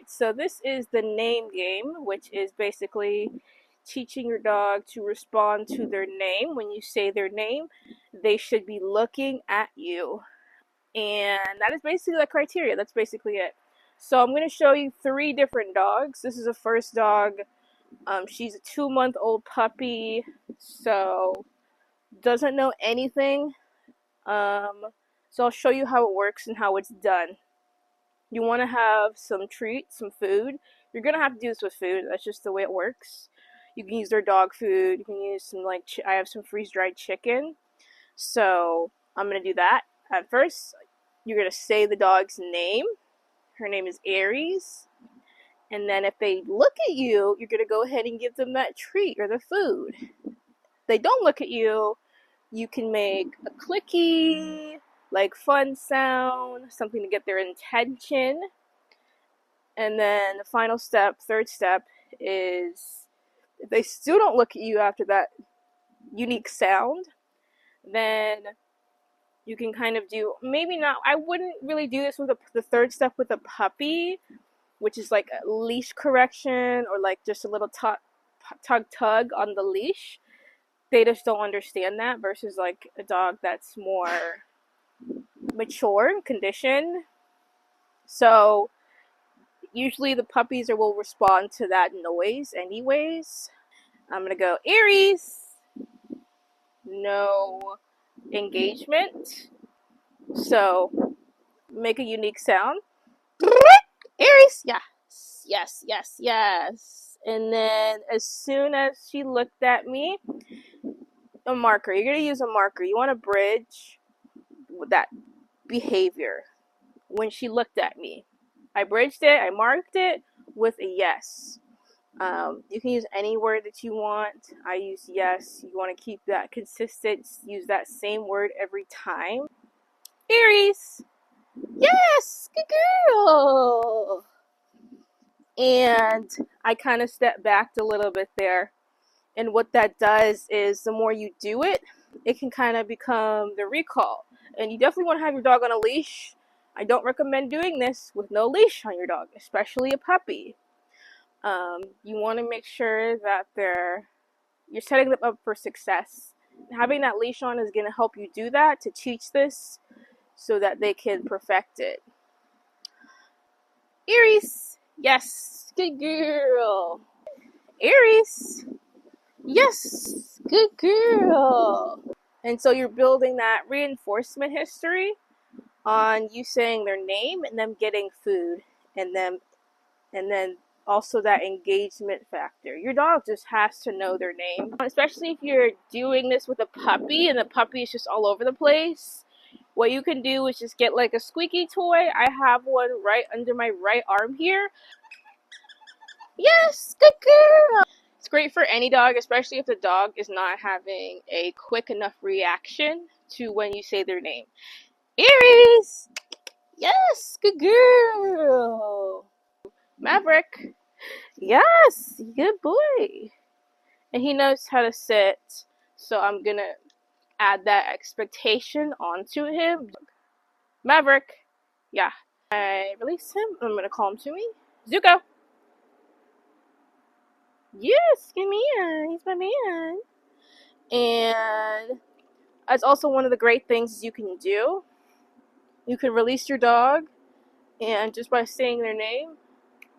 So this is the name game, which is basically teaching your dog to respond to their name. When you say their name, they should be looking at you. And that is basically the criteria. That's basically it. So I'm going to show you 3 different dogs. This is a first dog. She's a 2-month-old puppy, so doesn't know anything. So I'll show you how it works and how it's done. You want to have some treats, some food. You're going to have to do this with food. That's just the way it works. You can use their dog food. You can use some, I have some freeze-dried chicken. So I'm going to do that. At first, you're going to say the dog's name. Her name is Aries. And then if they look at you, you're going to go ahead and give them that treat or the food. If they don't look at you, you can make a clicky, fun sound, something to get their attention. And then the final step, third step, is if they still don't look at you after that unique sound, then you can kind of do, maybe not, I wouldn't really do this with the third step with a puppy, which is like a leash correction or just a little tug on the leash. They just don't understand that versus a dog that's more mature and conditioned. So usually the puppies will respond to that noise anyways. I'm going to go Aries. No engagement. So make a unique sound. Aries. Yes. Yes, yes, yes. And then as soon as she looked at me, a marker. You're going to use a marker. You want to bridge that behavior. When she looked at me, I bridged it. I marked it with a yes. You can use any word that you want. I use yes. You want to keep that consistent. Use that same word every time. Aries. Yes, good girl. And I kind of stepped back a little bit there. And what that does is the more you do it, it can kind of become the recall. And you definitely want to have your dog on a leash. I don't recommend doing this with no leash on your dog, especially a puppy. You want to make sure that you're setting them up for success. Having that leash on is going to help you do that, to teach this so that they can perfect it. Aries. Yes, good girl. Aries. Yes, good girl. And so you're building that reinforcement history on you saying their name and them getting food and then also that engagement factor. Your dog just has to know their name, especially if you're doing this with a puppy and the puppy is just all over the place. What you can do is just get a squeaky toy. I have one right under my right arm here. Yes, good girl. It's great for any dog, especially if the dog is not having a quick enough reaction to when you say their name. Aries! Yes, good girl. Maverick. Yes, good boy. And he knows how to sit, so I'm gonna add that expectation onto him. Maverick. Yeah. I release him. I'm gonna call him to me. Zuko. Yes, come here. He's my man. And that's also one of the great things you can do. You can release your dog, and just by saying their name,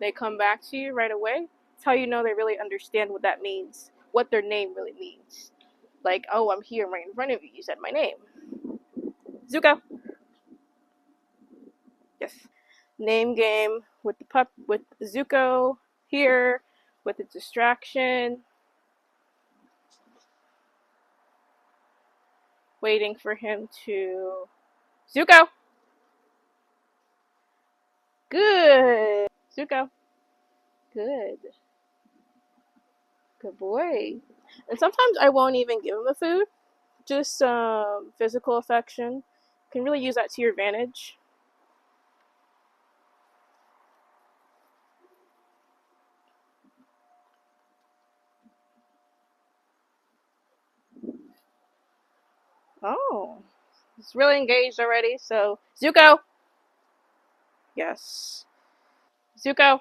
they come back to you right away. It's how you know they really understand what that means, what their name really means. Oh, I'm here right in front of you. You said my name. Zuko. Yes. Name game with with Zuko here, with the distraction. Waiting for him to... Zuko! Good! Zuko. Good. Good boy. And sometimes I won't even give him the food. Just physical affection. You can really use that to your advantage. Oh. He's really engaged already, so... Zuko! Yes. Zuko.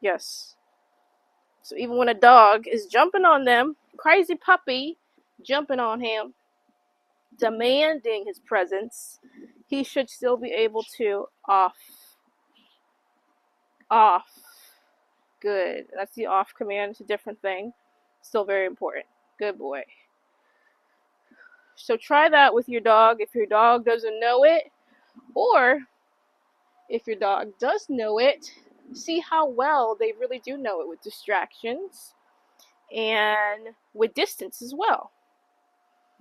Yes. So even when a dog is jumping on them, crazy puppy jumping on him, demanding his presence, he should still be able to off. Off. Good. That's the off command. It's a different thing. Still very important. Good boy. So try that with your dog if your dog doesn't know it, or if your dog does know it, see how well they really do know it with distractions and with distance as well.